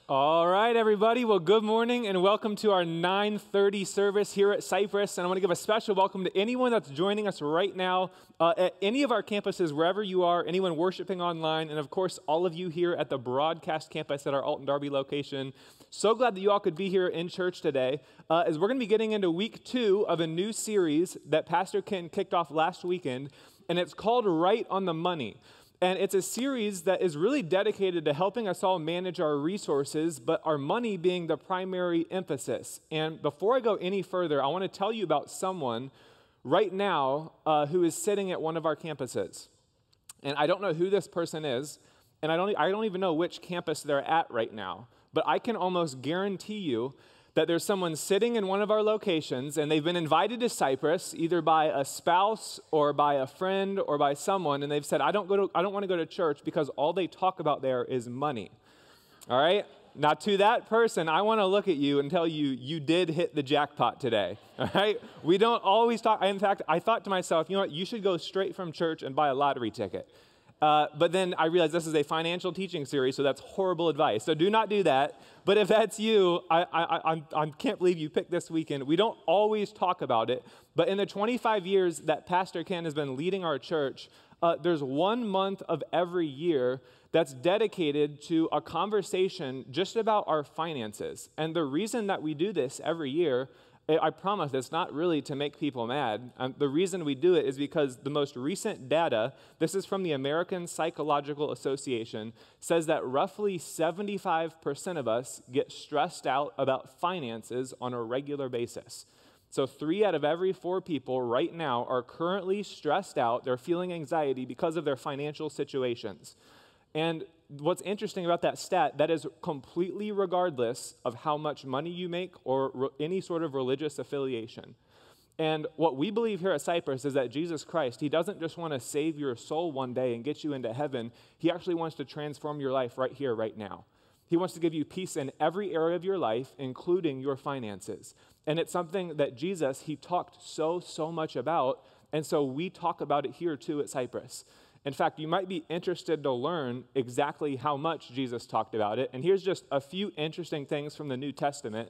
All right, everybody. Well, good morning and welcome to our 9:30 service here at Cypress. And I want to give a special welcome to anyone that's joining us right now at any of our campuses, wherever you are, anyone worshiping online, and of course, all of you here at the broadcast campus at our Alton Darby location. So glad that you all could be here in church today, as we're going to be getting into week 2 of a new series that Pastor Ken kicked off last weekend, and it's called Right on the Money. And it's a series that is really dedicated to helping us all manage our resources, but our money being the primary emphasis. And before I go any further, I want to tell you about someone right now who is sitting at one of our campuses. And I don't know who this person is, and I don't even know which campus they're at right now. But I can almost guarantee you that there's someone sitting in one of our locations and they've been invited to Cypress either by a spouse or by a friend or by someone, and they've said, I don't want to go to church because all they talk about there is money. All right? Now, to that person, I want to look at you and tell you, you did hit the jackpot today. All right? We don't always talk. In fact, I thought to myself, you know what? You should go straight from church and buy a lottery ticket. But then I realized this is a financial teaching series, so that's horrible advice. So do not do that. But if that's you, I can't believe you picked this weekend. We don't always talk about it, but in the 25 years that Pastor Ken has been leading our church, there's 1 month of every year that's dedicated to a conversation just about our finances. And the reason that we do this every year, I promise it's not really to make people mad. The reason we do it is because the most recent data, this is from the American Psychological Association, says that roughly 75% of us get stressed out about finances on a regular basis. So 3 out of every 4 people right now are currently stressed out. They're feeling anxiety because of their financial situations. And what's interesting about that stat, that is completely regardless of how much money you make or any sort of religious affiliation. And what we believe here at Cypress is that Jesus Christ, he doesn't just want to save your soul one day and get you into heaven. He actually wants to transform your life right here, right now. He wants to give you peace in every area of your life, including your finances. And it's something that Jesus, he talked so much about, and so we talk about it here too at Cypress. In fact, you might be interested to learn exactly how much Jesus talked about it. And here's just a few interesting things from the New Testament.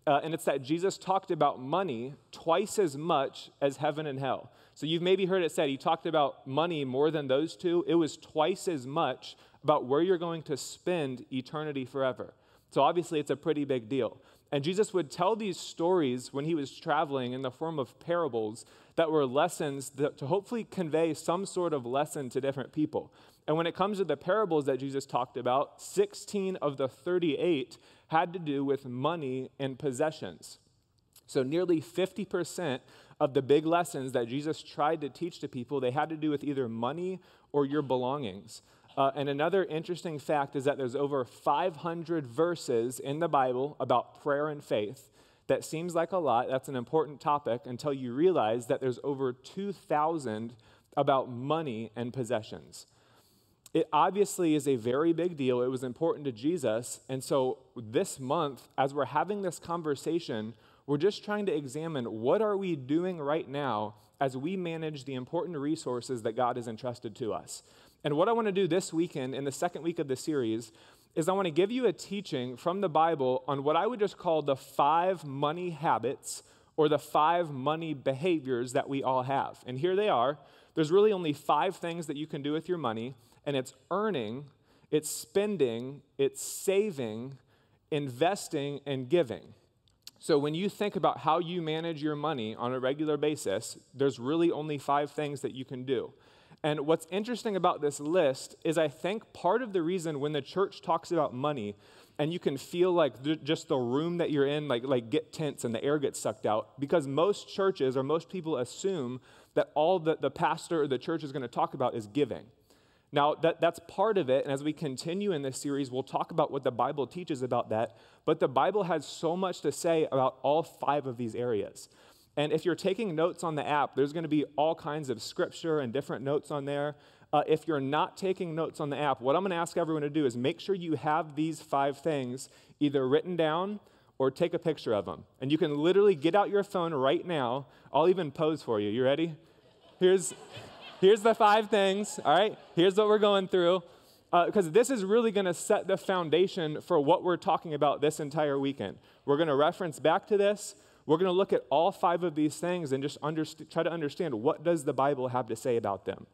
And it's that Jesus talked about money twice as much as heaven and hell. So you've maybe heard it said he talked about money more than those two. It was twice as much about where you're going to spend eternity forever. So obviously it's a pretty big deal. And Jesus would tell these stories when he was traveling in the form of parables that were lessons to hopefully convey some sort of lesson to different people. And when it comes to the parables that Jesus talked about, 16 of the 38 had to do with money and possessions. So nearly 50% of the big lessons that Jesus tried to teach to people, they had to do with either money or your belongings. And another interesting fact is that there's over 500 verses in the Bible about prayer and faith. That seems like a lot. That's an important topic until you realize that there's over 2,000 about money and possessions. It obviously is a very big deal. It was important to Jesus. And so this month, as we're having this conversation, we're just trying to examine what are we doing right now as we manage the important resources that God has entrusted to us. And what I want to do this weekend, in the second week of the series, is I want to give you a teaching from the Bible on what I would just call the 5 money habits or the 5 money behaviors that we all have. And here they are. There's really only 5 things that you can do with your money, and it's earning, it's spending, it's saving, investing, and giving. So when you think about how you manage your money on a regular basis, there's really only 5 things that you can do. And what's interesting about this list is I think part of the reason when the church talks about money, and you can feel like just the room that you're in, like get tense and the air gets sucked out, because most churches or most people assume that all that the pastor or the church is going to talk about is giving. Now, that's part of it, and as we continue in this series, we'll talk about what the Bible teaches about that, but the Bible has so much to say about all 5 of these areas. And if you're taking notes on the app, there's going to be all kinds of scripture and different notes on there. If you're not taking notes on the app, what I'm going to ask everyone to do is make sure you have these 5 things either written down or take a picture of them. And you can literally get out your phone right now. I'll even pose for you. You ready? Here's the 5 things, all right? Here's what we're going through. because this is really going to set the foundation for what we're talking about this entire weekend. We're going to reference back to this. We're going to look at all 5 of these things and just try to understand what does the Bible have to say about them.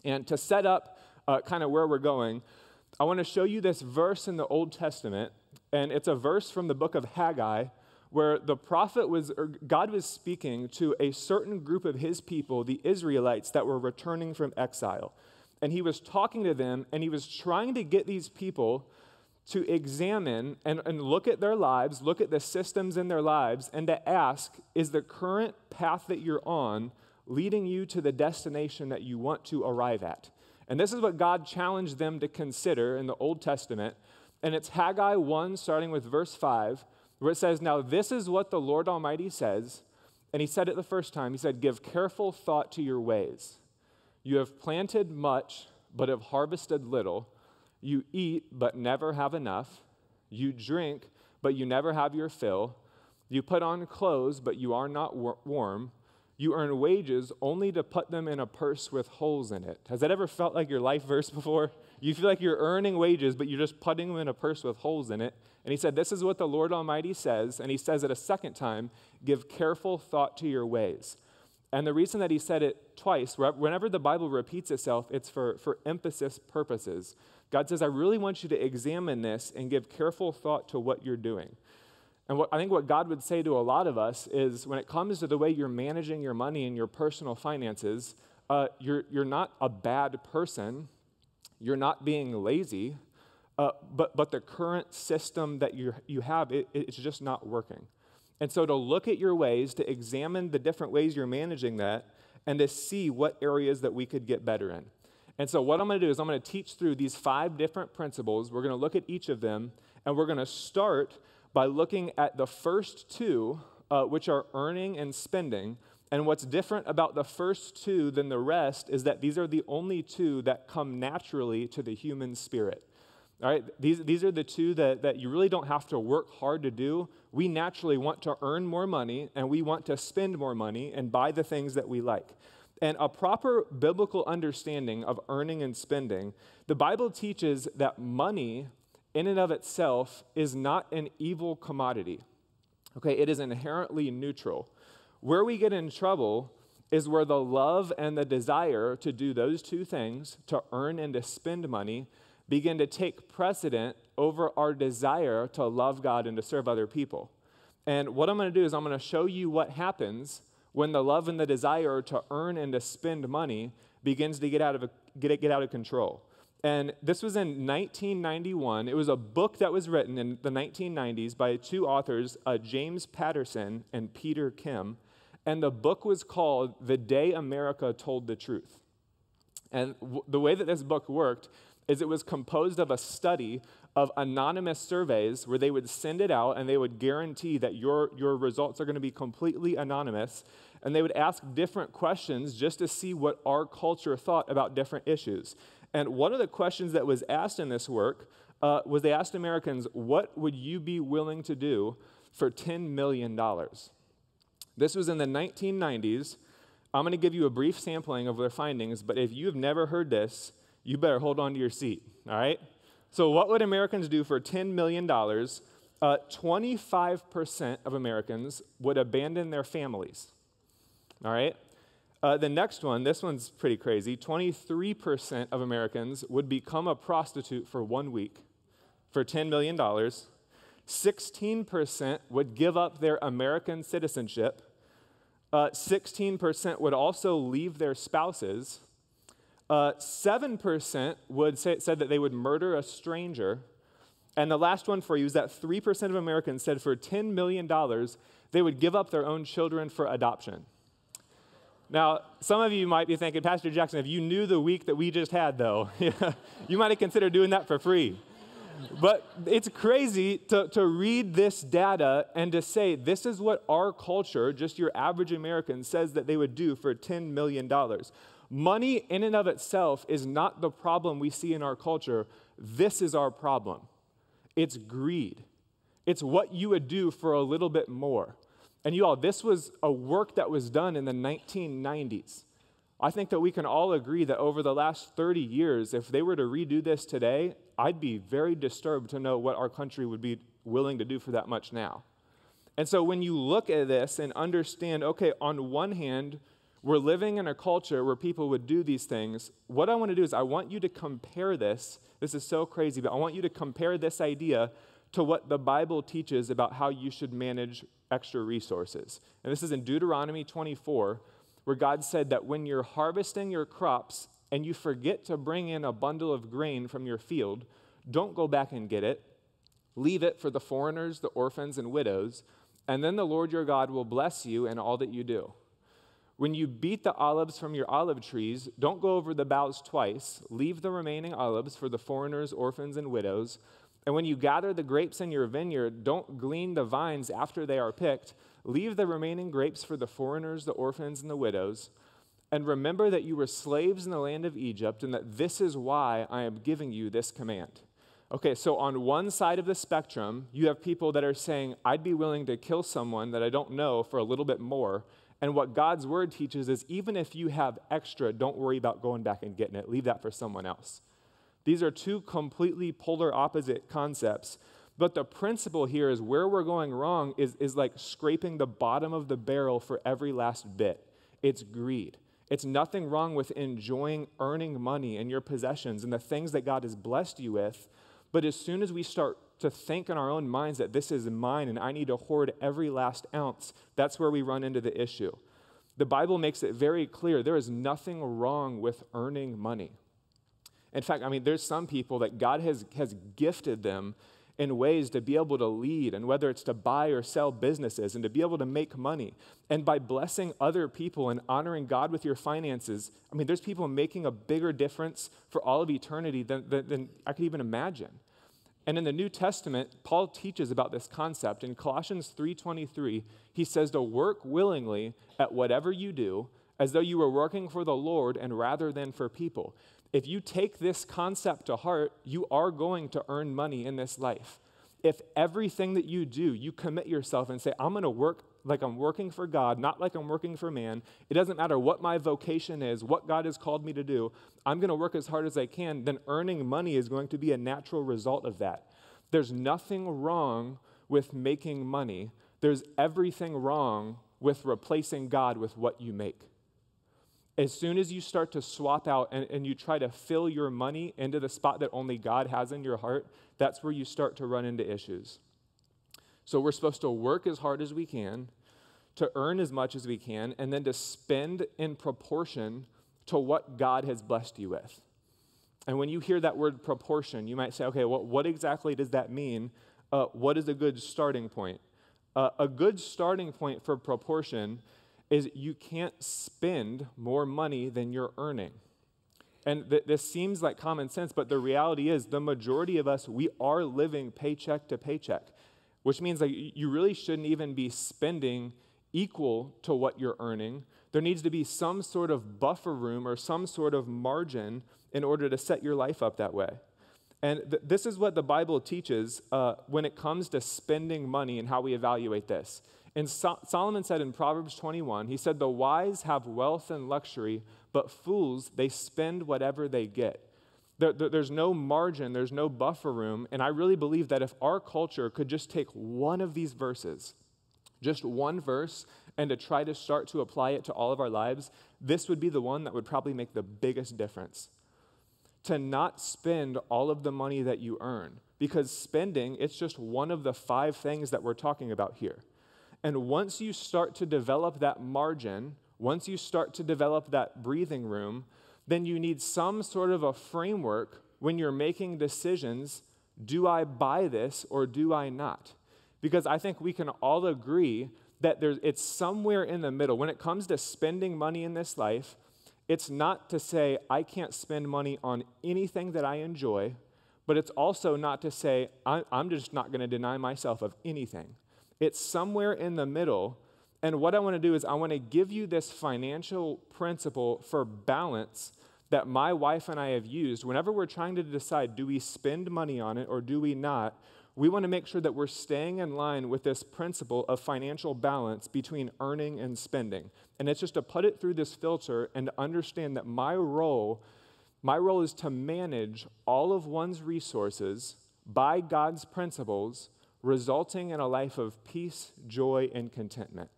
And to set up kind of where we're going, I want to show you this verse in the Old Testament, and it's a verse from the book of Haggai, where God was speaking to a certain group of his people, the Israelites, that were returning from exile. And he was talking to them, and he was trying to get these people to examine and look at their lives, look at the systems in their lives, and to ask, is the current path that you're on leading you to the destination that you want to arrive at? And this is what God challenged them to consider in the Old Testament. And it's Haggai 1, starting with verse 5, where it says, "Now this is what the Lord Almighty says," and he said it the first time. He said, "Give careful thought to your ways. You have planted much, but have harvested little. You eat, but never have enough. You drink, but you never have your fill. You put on clothes, but you are not warm. You earn wages only to put them in a purse with holes in it." Has that ever felt like your life verse before? You feel like you're earning wages, but you're just putting them in a purse with holes in it. And he said, this is what the Lord Almighty says. And he says it a second time, "Give careful thought to your ways." And the reason that he said it twice, whenever the Bible repeats itself, it's for emphasis purposes. God says, I really want you to examine this and give careful thought to what you're doing. And I think what God would say to a lot of us is when it comes to the way you're managing your money and your personal finances, you're not a bad person. You're not being lazy. But the current system that you have, it's just not working. And so to look at your ways, to examine the different ways you're managing that, and to see what areas that we could get better in. And so what I'm going to do is I'm going to teach through these 5 different principles. We're going to look at each of them, and we're going to start by looking at the first 2, which are earning and spending. And what's different about the first 2 than the rest is that these are the only 2 that come naturally to the human spirit. All right, these are the 2 that you really don't have to work hard to do. We naturally want to earn more money, and we want to spend more money and buy the things that we like. And a proper biblical understanding of earning and spending, the Bible teaches that money in and of itself is not an evil commodity. Okay, it is inherently neutral. Where we get in trouble is where the love and the desire to do those 2 things, to earn and to spend money, begin to take precedent over our desire to love God and to serve other people. And what I'm going to do is I'm going to show you what happens when the love and the desire to earn and to spend money begins to get out of control. And this was in 1991. It was a book that was written in the 1990s by 2 authors, James Patterson and Peter Kim. And the book was called The Day America Told the Truth. And the way that this book worked is it was composed of a study of anonymous surveys where they would send it out and they would guarantee that your results are going to be completely anonymous. And they would ask different questions just to see what our culture thought about different issues. And one of the questions that was asked in this work was they asked Americans, what would you be willing to do for $10 million? This was in the 1990s. I'm going to give you a brief sampling of their findings, but if you've never heard this, you better hold on to your seat, all right? So what would Americans do for $10 million? 25% of Americans would abandon their families, all right? The next one, this one's pretty crazy. 23% of Americans would become a prostitute for 1 week for $10 million. 16% would give up their American citizenship. 16% would also leave their spouses. 7% said that they would murder a stranger. And the last one for you is that 3% of Americans said for $10 million, they would give up their own children for adoption. Now, some of you might be thinking, Pastor Jackson, if you knew the week that we just had, though, you might have considered doing that for free. But it's crazy to read this data and to say this is what our culture, just your average American, says that they would do for $10 million. Money in and of itself is not the problem we see in our culture. This is our problem. It's greed. It's what you would do for a little bit more. And you all, this was a work that was done in the 1990s. I think that we can all agree that over the last 30 years, if they were to redo this today, I'd be very disturbed to know what our country would be willing to do for that much now. And so when you look at this and understand, okay, on one hand, we're living in a culture where people would do these things. What I want to do is I want you to compare this. This is so crazy, but I want you to compare this idea to what the Bible teaches about how you should manage extra resources. And this is in Deuteronomy 24, where God said that when you're harvesting your crops and you forget to bring in a bundle of grain from your field, don't go back and get it. Leave it for the foreigners, the orphans, and widows, and then the Lord your God will bless you in all that you do. When you beat the olives from your olive trees, don't go over the boughs twice. Leave the remaining olives for the foreigners, orphans, and widows. And when you gather the grapes in your vineyard, don't glean the vines after they are picked. Leave the remaining grapes for the foreigners, the orphans, and the widows. And remember that you were slaves in the land of Egypt, and that this is why I am giving you this command. Okay, so on one side of the spectrum, you have people that are saying, I'd be willing to kill someone that I don't know for a little bit more. And what God's word teaches is even if you have extra, don't worry about going back and getting it. Leave that for someone else. These are two completely polar opposite concepts. But the principle here is where we're going wrong is like scraping the bottom of the barrel for every last bit. It's greed. It's nothing wrong with enjoying earning money and your possessions and the things that God has blessed you with. But as soon as we start to think in our own minds that this is mine and I need to hoard every last ounce, that's where we run into the issue. The Bible makes it very clear there is nothing wrong with earning money. In fact, there's some people that God has gifted them in ways to be able to lead, and whether it's to buy or sell businesses and to be able to make money. And by blessing other people and honoring God with your finances, there's people making a bigger difference for all of eternity than I could even imagine. And in the New Testament, Paul teaches about this concept. In Colossians 3:23, he says to work willingly at whatever you do, as though you were working for the Lord and rather than for people. If you take this concept to heart, you are going to earn money in this life. If everything that you do, you commit yourself and say, I'm going to work like I'm working for God, not like I'm working for man. It doesn't matter what my vocation is, what God has called me to do. I'm going to work as hard as I can. Then earning money is going to be a natural result of that. There's nothing wrong with making money. There's everything wrong with replacing God with what you make. As soon as you start to swap out and you try to fill your money into the spot that only God has in your heart, that's where you start to run into issues. So we're supposed to work as hard as we can, to earn as much as we can, and then to spend in proportion to what God has blessed you with. And when you hear that word proportion, you might say, okay, well, what exactly does that mean? What is a good starting point? A good starting point for proportion is you can't spend more money than you're earning. And this seems like common sense, but the reality is the majority of us, we are living paycheck to paycheck, which means like you really shouldn't even be spending equal to what you're earning. There needs to be some sort of buffer room or some sort of margin in order to set your life up that way. And this is what the Bible teaches when it comes to spending money and how we evaluate this. And Solomon said in Proverbs 21, he said, the wise have wealth and luxury, but fools, they spend whatever they get. There's no margin, there's no buffer room, and I really believe that if our culture could just take one of these verses, just one verse, and to try to start to apply it to all of our lives, this would be the one that would probably make the biggest difference. To not spend all of the money that you earn, because spending, it's just one of the 5 things that we're talking about here. And once you start to develop that margin, once you start to develop that breathing room, then you need some sort of a framework when you're making decisions. Do I buy this or do I not? Because I think we can all agree that it's somewhere in the middle. When it comes to spending money in this life, it's not to say I can't spend money on anything that I enjoy, but it's also not to say I'm just not going to deny myself of anything. It's somewhere in the middle, and what I want to do is I want to give you this financial principle for balance that my wife and I have used. Whenever we're trying to decide, do we spend money on it or do we not, we want to make sure that we're staying in line with this principle of financial balance between earning and spending. And it's just to put it through this filter and to understand that my role is to manage all of one's resources by God's principles, resulting in a life of peace, joy, and contentment.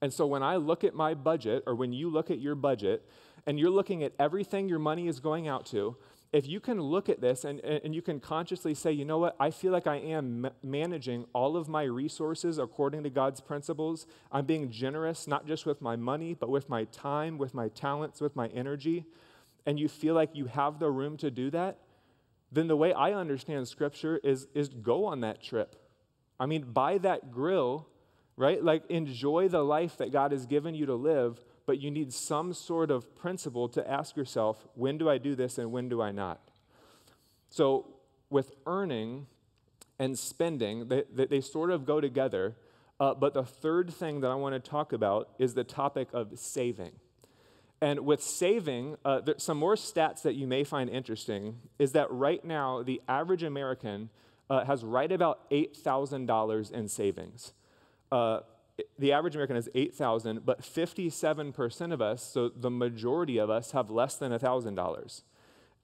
And so when I look at my budget, or when you look at your budget, and you're looking at everything your money is going out to, if you can look at this and you can consciously say, you know what, I feel like I am managing all of my resources according to God's principles. I'm being generous, not just with my money, but with my time, with my talents, with my energy, and you feel like you have the room to do that, then the way I understand Scripture is go on that trip. I mean, buy that grill, right? Like, enjoy the life that God has given you to live, but you need some sort of principle to ask yourself, when do I do this and when do I not? So with earning and spending, they sort of go together, but the third thing that I want to talk about is the topic of saving. And with saving, some more stats that you may find interesting is that right now, the average American has right about $8,000 in savings. The average American has $8,000, but 57% of us, so the majority of us, have less than $1,000.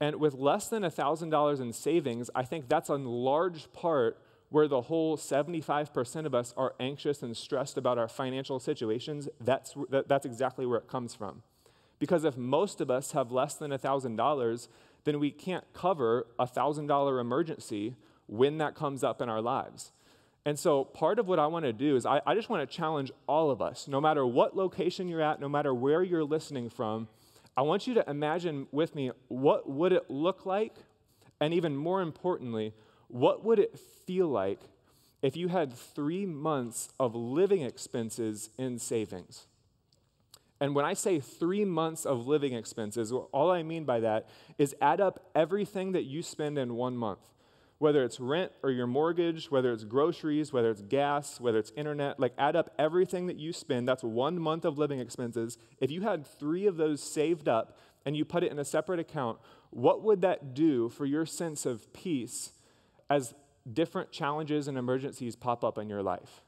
And with less than $1,000 in savings, I think that's a large part where the whole 75% of us are anxious and stressed about our financial situations. That's exactly where it comes from. Because if most of us have less than $1,000, then we can't cover a $1,000 emergency when that comes up in our lives. And so part of what I want to do is I just want to challenge all of us, no matter what location you're at, no matter where you're listening from, I want you to imagine with me, what would it look like? And even more importantly, what would it feel like if you had 3 months of living expenses in savings? And when I say 3 months of living expenses, all I mean by that is add up everything that you spend in 1 month. Whether it's rent or your mortgage, whether it's groceries, whether it's gas, whether it's internet, like add up everything that you spend. That's 1 month of living expenses. If you had 3 of those saved up and you put it in a separate account, what would that do for your sense of peace as different challenges and emergencies pop up in your life?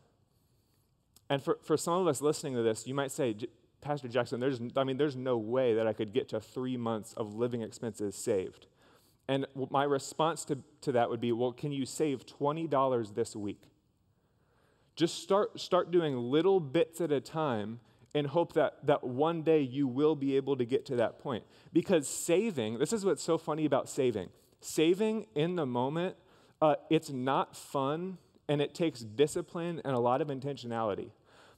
And for some of us listening to this, you might say, Pastor Jackson, there's no way that I could get to 3 months of living expenses saved. And my response to that would be, well, can you save $20 this week? Just start doing little bits at a time and hope that one day you will be able to get to that point. Because saving, this is what's so funny about saving. Saving in the moment, it's not fun, and it takes discipline and a lot of intentionality.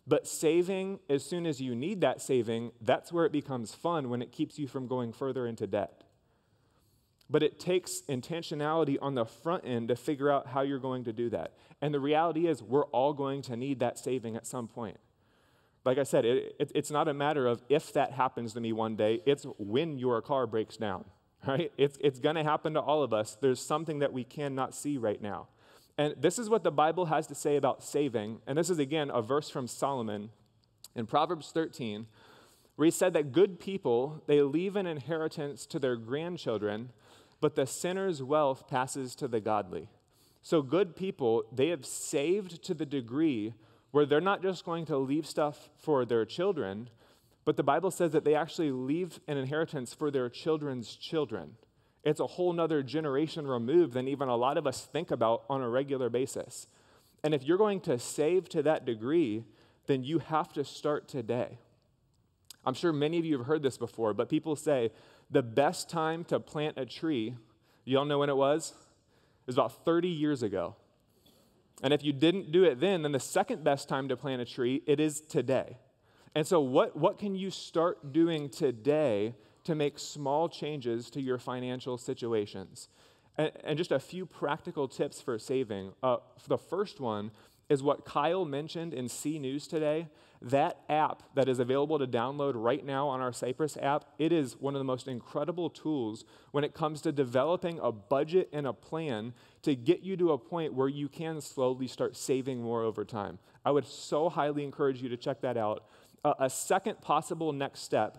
But saving, as soon as you need that saving, that's where it becomes fun, when it keeps you from going further into debt. But it takes intentionality on the front end to figure out how you're going to do that. And the reality is, we're all going to need that saving at some point. Like I said, it's not a matter of if that happens to me one day, it's when your car breaks down, right? It's going to happen to all of us. There's something that we cannot see right now. And this is what the Bible has to say about saving. And this is, again, a verse from Solomon in Proverbs 13, where he said that good people, they leave an inheritance to their grandchildren, but the sinner's wealth passes to the godly. So good people, they have saved to the degree where they're not just going to leave stuff for their children, but the Bible says that they actually leave an inheritance for their children's children. It's a whole nother generation removed than even a lot of us think about on a regular basis. And if you're going to save to that degree, then you have to start today. I'm sure many of you have heard this before, but people say the best time to plant a tree, you all know when it was? It was about 30 years ago. And if you didn't do it then the second best time to plant a tree, it is today. And so what can you start doing today to make small changes to your financial situations? And just a few practical tips for saving. The first one is what Kyle mentioned in C News today. That app that is available to download right now on our Cypress app, it is one of the most incredible tools when it comes to developing a budget and a plan to get you to a point where you can slowly start saving more over time. I would so highly encourage you to check that out. A second possible next step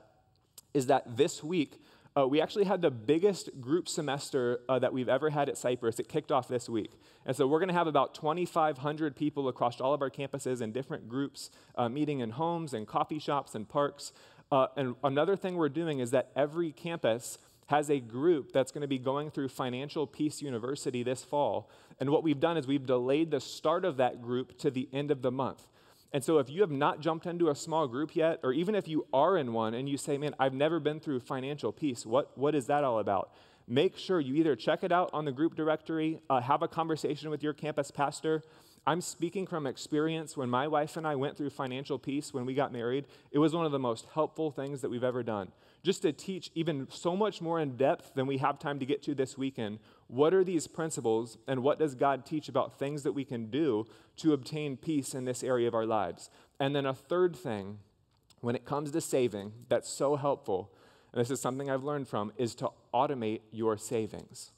is that this week, We actually had the biggest group semester that we've ever had at Cypress. It kicked off this week. And so we're going to have about 2,500 people across all of our campuses in different groups, meeting in homes and coffee shops and parks. And another thing we're doing is that every campus has a group that's going to be going through Financial Peace University this fall. And what we've done is we've delayed the start of that group to the end of the month. And so if you have not jumped into a small group yet, or even if you are in one and you say, man, I've never been through Financial Peace, what is that all about? Make sure you either check it out on the group directory, have a conversation with your campus pastor. I'm speaking from experience. When my wife and I went through Financial Peace when we got married, it was one of the most helpful things that we've ever done. Just to teach even so much more in depth than we have time to get to this weekend, what are these principles and what does God teach about things that we can do to obtain peace in this area of our lives? And then a third thing, when it comes to saving, that's so helpful, and this is something I've learned from, is to automate your savings.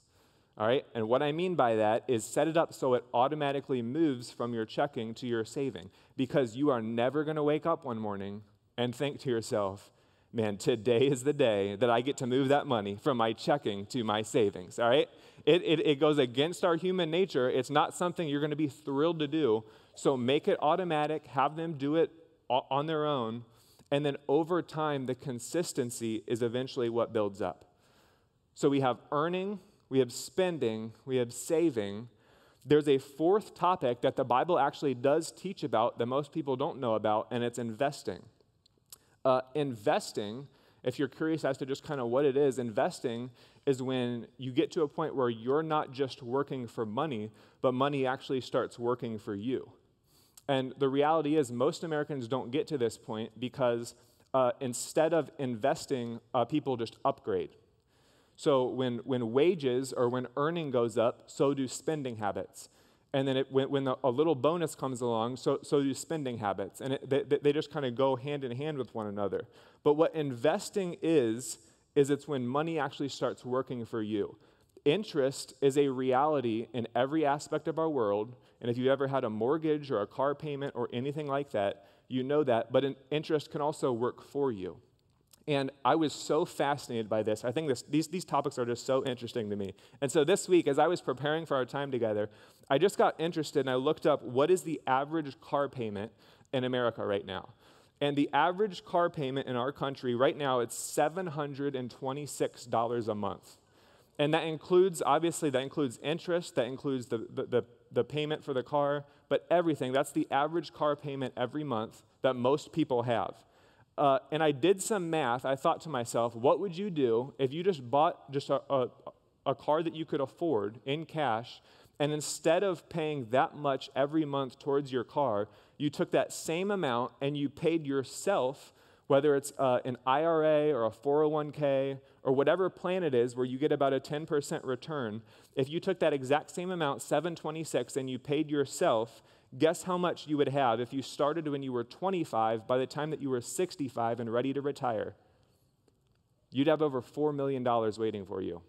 All right? And what I mean by that is set it up so it automatically moves from your checking to your saving, because you are never going to wake up one morning and think to yourself, man, today is the day that I get to move that money from my checking to my savings, all right? It goes against our human nature. It's not something you're going to be thrilled to do, so make it automatic, have them do it on their own, and then over time, the consistency is eventually what builds up. So we have earning, we have spending, we have saving. There's a fourth topic that the Bible actually does teach about that most people don't know about, and it's investing. Investing, if you're curious as to just kind of what it is, investing is when you get to a point where you're not just working for money, but money actually starts working for you. And the reality is most Americans don't get to this point because instead of investing, people just upgrade. So when wages or when earning goes up, so do spending habits. And then when a little bonus comes along, so do spending habits. And they just kind of go hand in hand with one another. But what investing is it's when money actually starts working for you. Interest is a reality in every aspect of our world. And if you've ever had a mortgage or a car payment or anything like that, you know that. But interest can also work for you. And I was so fascinated by this. I think these topics are just so interesting to me. And so this week, as I was preparing for our time together, I just got interested and I looked up what is the average car payment in America right now. And the average car payment in our country right now, it's $726 a month. And that includes interest, that includes the payment for the car, but everything. That's the average car payment every month that most people have. And I did some math. I thought to myself, what would you do if you just bought just a car that you could afford in cash, and instead of paying that much every month towards your car, you took that same amount and you paid yourself, whether it's an IRA or a 401k or whatever plan it is where you get about a 10% return. If you took that exact same amount, $726, and you paid yourself, guess how much you would have if you started when you were 25 by the time that you were 65 and ready to retire? You'd have over $4 million waiting for you.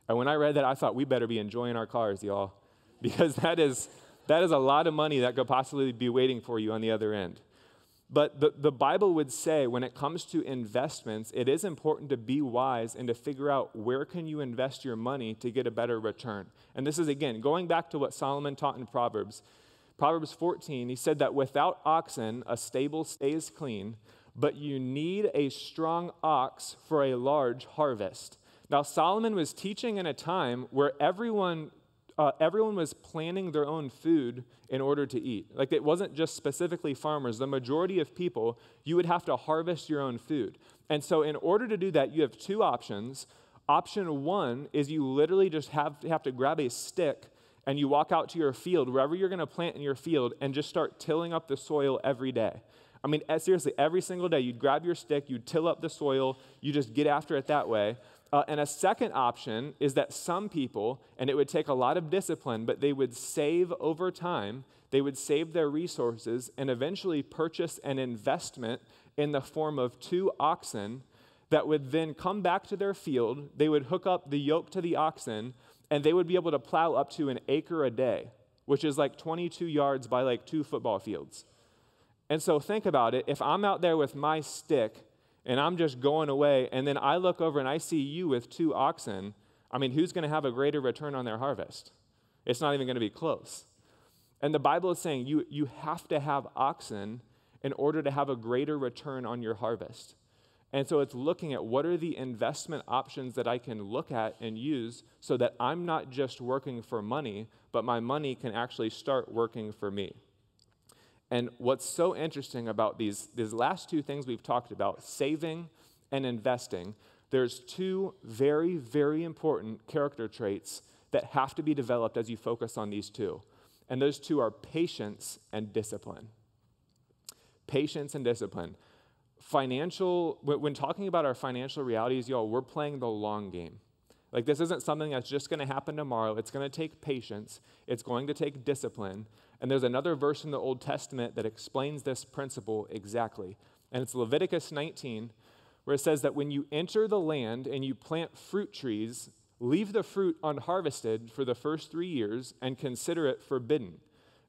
And when I read that, I thought we better be enjoying our cars, y'all, because that is a lot of money that could possibly be waiting for you on the other end. But the Bible would say when it comes to investments, it is important to be wise and to figure out where can you invest your money to get a better return. And this is, again, going back to what Solomon taught in Proverbs. Proverbs 14, he said that without oxen, a stable stays clean, but you need a strong ox for a large harvest. Now, Solomon was teaching in a time where everyone was planning their own food in order to eat. Like, it wasn't just specifically farmers. The majority of people, you would have to harvest your own food. And so in order to do that, you have two options. Option one is you literally just have to grab a stick and you walk out to your field, wherever you're going to plant in your field, and just start tilling up the soil every day. I mean, seriously, every single day, you'd grab your stick, you'd till up the soil, you just get after it that way. And a second option is that some people, and it would take a lot of discipline, but they would save over time, they would save their resources and eventually purchase an investment in the form of 2 oxen that would then come back to their field. They would hook up the yoke to the oxen, and they would be able to plow up to an acre a day, which is like 22 yards by like 2 football fields. And so think about it. If I'm out there with my stick and I'm just going away, and then I look over and I see you with 2 oxen, I mean, who's going to have a greater return on their harvest? It's not even going to be close. And the Bible is saying you have to have oxen in order to have a greater return on your harvest. And so it's looking at what are the investment options that I can look at and use so that I'm not just working for money, but my money can actually start working for me. And what's so interesting about these last 2 things we've talked about, saving and investing, there's 2 very, very important character traits that have to be developed as you focus on these 2. And those 2 are patience and discipline. Patience and discipline. When talking about our financial realities, y'all, we're playing the long game. Like, this isn't something that's just going to happen tomorrow. It's going to take patience. It's going to take discipline. And there's another verse in the Old Testament that explains this principle exactly. And it's Leviticus 19, where it says that when you enter the land and you plant fruit trees, leave the fruit unharvested for the first 3 years and consider it forbidden.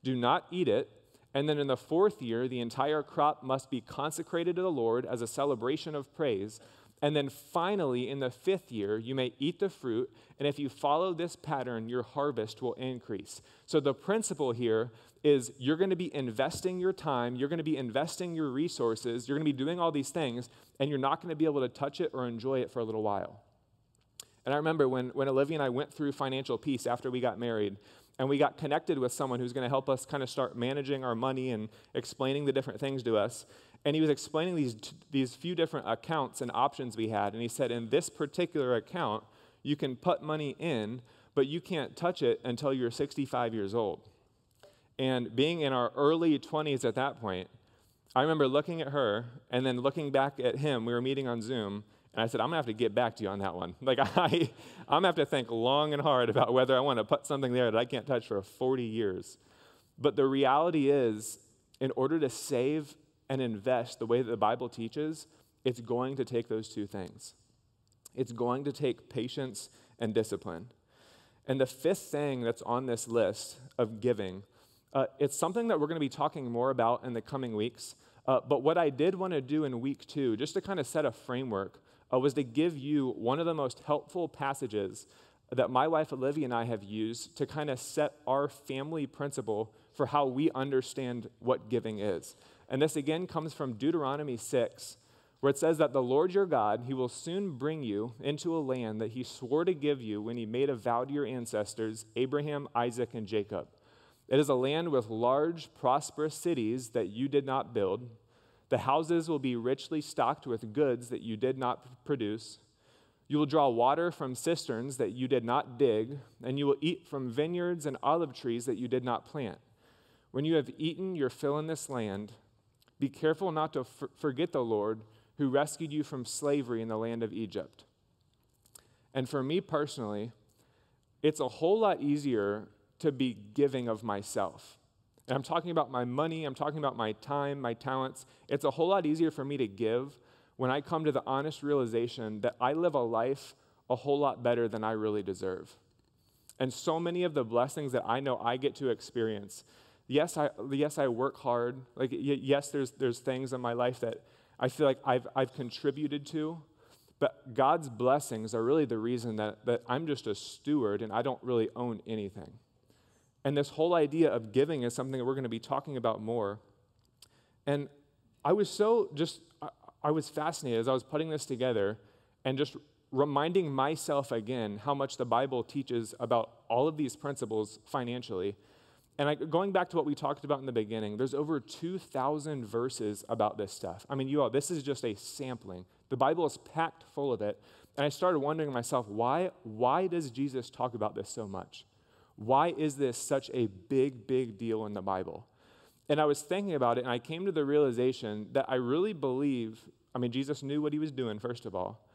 Do not eat it. And then in the 4th year, the entire crop must be consecrated to the Lord as a celebration of praise. And then finally, in the 5th year, you may eat the fruit. And if you follow this pattern, your harvest will increase. So the principle here is you're going to be investing your time, you're going to be investing your resources, you're going to be doing all these things, and you're not going to be able to touch it or enjoy it for a little while. And I remember when Olivia and I went through Financial Peace after we got married, and we got connected with someone who's going to help us kind of start managing our money and explaining the different things to us. And he was explaining these few different accounts and options we had. And he said, in this particular account, you can put money in, but you can't touch it until you're 65 years old. And being in our early 20s at that point, I remember looking at her and then looking back at him. We were meeting on Zoom. And I said, I'm going to have to get back to you on that one. Like, I'm going to have to think long and hard about whether I want to put something there that I can't touch for 40 years. But the reality is, in order to save and invest the way that the Bible teaches, it's going to take those 2 things. It's going to take patience and discipline. And the 5th thing that's on this list of giving, it's something that we're going to be talking more about in the coming weeks. But what I did want to do in week 2, just to kind of set a framework, was to give you one of the most helpful passages that my wife Olivia and I have used to kind of set our family principle for how we understand what giving is. And this again comes from Deuteronomy 6, where it says that the Lord your God, he will soon bring you into a land that he swore to give you when he made a vow to your ancestors, Abraham, Isaac, and Jacob. It is a land with large, prosperous cities that you did not build. The houses will be richly stocked with goods that you did not produce. You will draw water from cisterns that you did not dig, and you will eat from vineyards and olive trees that you did not plant. When you have eaten your fill in this land, be careful not to forget the Lord who rescued you from slavery in the land of Egypt. And for me personally, it's a whole lot easier to be giving of myself. And I'm talking about my money, I'm talking about my time, my talents. It's a whole lot easier for me to give when I come to the honest realization that I live a life a whole lot better than I really deserve. And so many of the blessings that I know I get to experience, yes, I work hard. Like, yes, there's things in my life that I feel like I've contributed to, but God's blessings are really the reason that I'm just a steward and I don't really own anything. And this whole idea of giving is something that we're going to be talking about more. And I was fascinated as I was putting this together and just reminding myself again how much the Bible teaches about all of these principles financially. And going back to what we talked about in the beginning, there's over 2,000 verses about this stuff. I mean, you all, this is just a sampling. The Bible is packed full of it. And I started wondering to myself, why does Jesus talk about this so much? Why is this such a big, big deal in the Bible? And I was thinking about it, and I came to the realization that I really believe, Jesus knew what he was doing, first of all,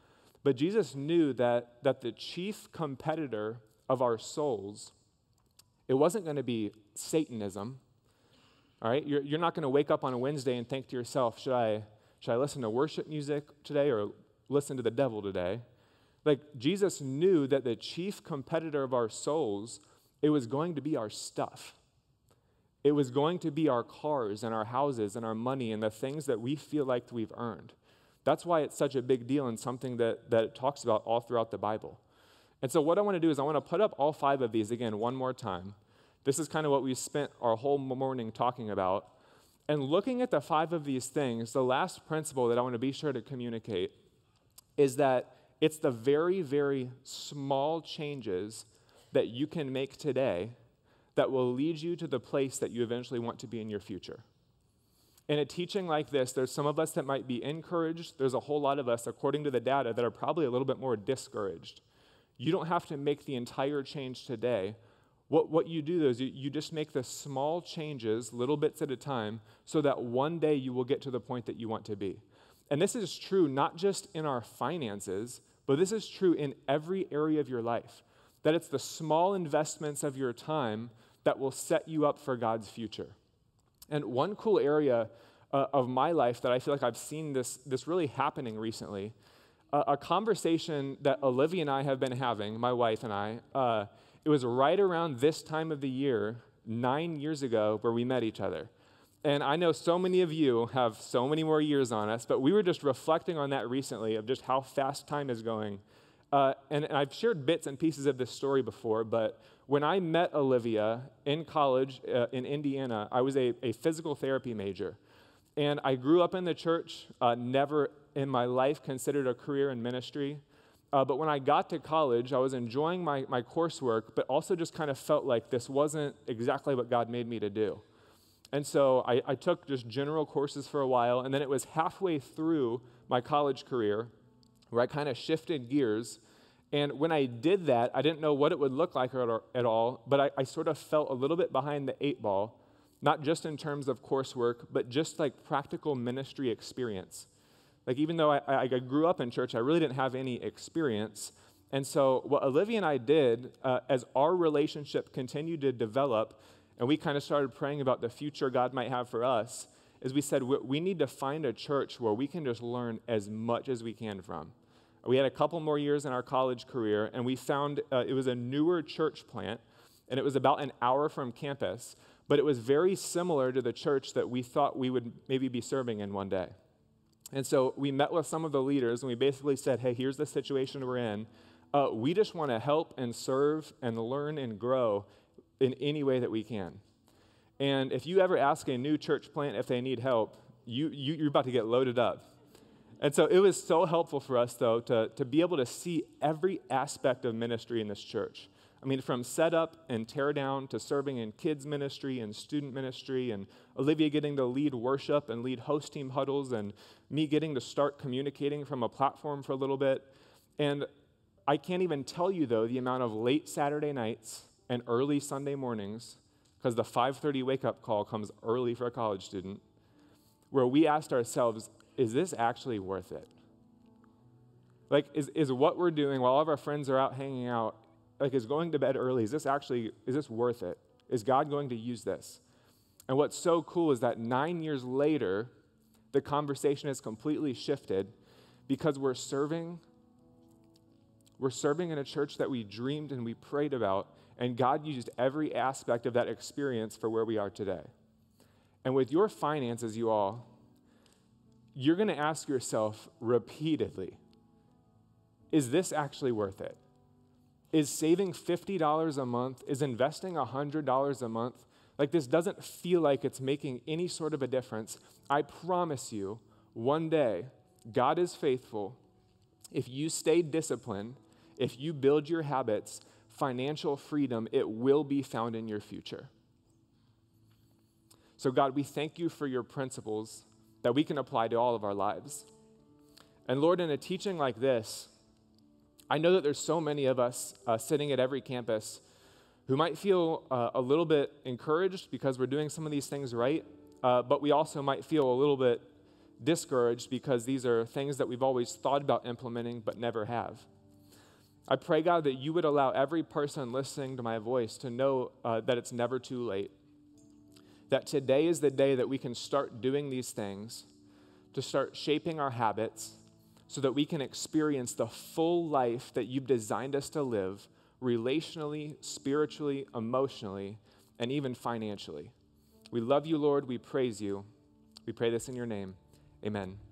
but Jesus knew that the chief competitor of our souls, it wasn't going to be Satanism, all right? You're not going to wake up on a Wednesday and think to yourself, should I listen to worship music today or listen to the devil today? Like, Jesus knew that the chief competitor of our souls, it was going to be our stuff. It was going to be our cars and our houses and our money and the things that we feel like we've earned. That's why it's such a big deal and something that it talks about all throughout the Bible. And so what I want to do is I want to put up all 5 of these again one more time. This is kind of what we spent our whole morning talking about. And looking at the 5 of these things, the last principle that I want to be sure to communicate is that it's the very, very small changes that you can make today that will lead you to the place that you eventually want to be in your future. In a teaching like this, there's some of us that might be encouraged. There's a whole lot of us, according to the data, that are probably a little bit more discouraged. You don't have to make the entire change today. What you do, though, is you just make the small changes, little bits at a time, so that one day you will get to the point that you want to be. And this is true not just in our finances, but this is true in every area of your life. That it's the small investments of your time that will set you up for God's future. And one cool area of my life that I feel like I've seen this really happening recently, a conversation that Olivia and I have been having, my wife and I, it was right around this time of the year, 9 years ago, where we met each other. And I know so many of you have so many more years on us, but we were just reflecting on that recently of just how fast time is going. And I've shared bits and pieces of this story before, but when I met Olivia in college in Indiana, I was a physical therapy major. And I grew up in the church, never in my life considered a career in ministry. But when I got to college, I was enjoying my coursework, but also just kind of felt like this wasn't exactly what God made me to do. And so I took just general courses for a while, and then it was halfway through my college career where I kind of shifted gears. And when I did that, I didn't know what it would look like at all, but I sort of felt a little bit behind the 8 ball, not just in terms of coursework, but just like practical ministry experience. Like even though I grew up in church, I really didn't have any experience. And so what Olivia and I did, as our relationship continued to develop, and we kind of started praying about the future God might have for us, is we said we need to find a church where we can just learn as much as we can from. We had a couple more years in our college career, and we found it was a newer church plant, and it was about an hour from campus, but it was very similar to the church that we thought we would maybe be serving in one day. And so we met with some of the leaders, and we basically said, hey, here's the situation we're in. We just want to help and serve and learn and grow in any way that we can. And if you ever ask a new church plant if they need help, you're about to get loaded up. And so it was so helpful for us, though, to be able to see every aspect of ministry in this church. I mean, from setup and tear down to serving in kids ministry and student ministry, and Olivia getting to lead worship and lead host team huddles, and me getting to start communicating from a platform for a little bit. And I can't even tell you, though, the amount of late Saturday nights and early Sunday mornings, because the 5:30 wake-up call comes early for a college student, where we asked ourselves, is this actually worth it? Like, is what we're doing while all of our friends are out hanging out, like, is going to bed early, is this worth it? Is God going to use this? And what's so cool is that 9 years later, the conversation has completely shifted because we're serving in a church that we dreamed and we prayed about, and God used every aspect of that experience for where we are today. And with your finances, you all, you're going to ask yourself repeatedly, is this actually worth it? Is saving $50 a month, is investing $100 a month, like this doesn't feel like it's making any sort of a difference. I promise you, one day, God is faithful. If you stay disciplined, if you build your habits, financial freedom, it will be found in your future. So God, we thank you for your principles that we can apply to all of our lives. And Lord, in a teaching like this, I know that there's so many of us sitting at every campus who might feel a little bit encouraged because we're doing some of these things right, but we also might feel a little bit discouraged because these are things that we've always thought about implementing but never have. I pray, God, that you would allow every person listening to my voice to know that it's never too late, that today is the day that we can start doing these things, to start shaping our habits so that we can experience the full life that you've designed us to live relationally, spiritually, emotionally, and even financially. We love you, Lord. We praise you. We pray this in your name. Amen.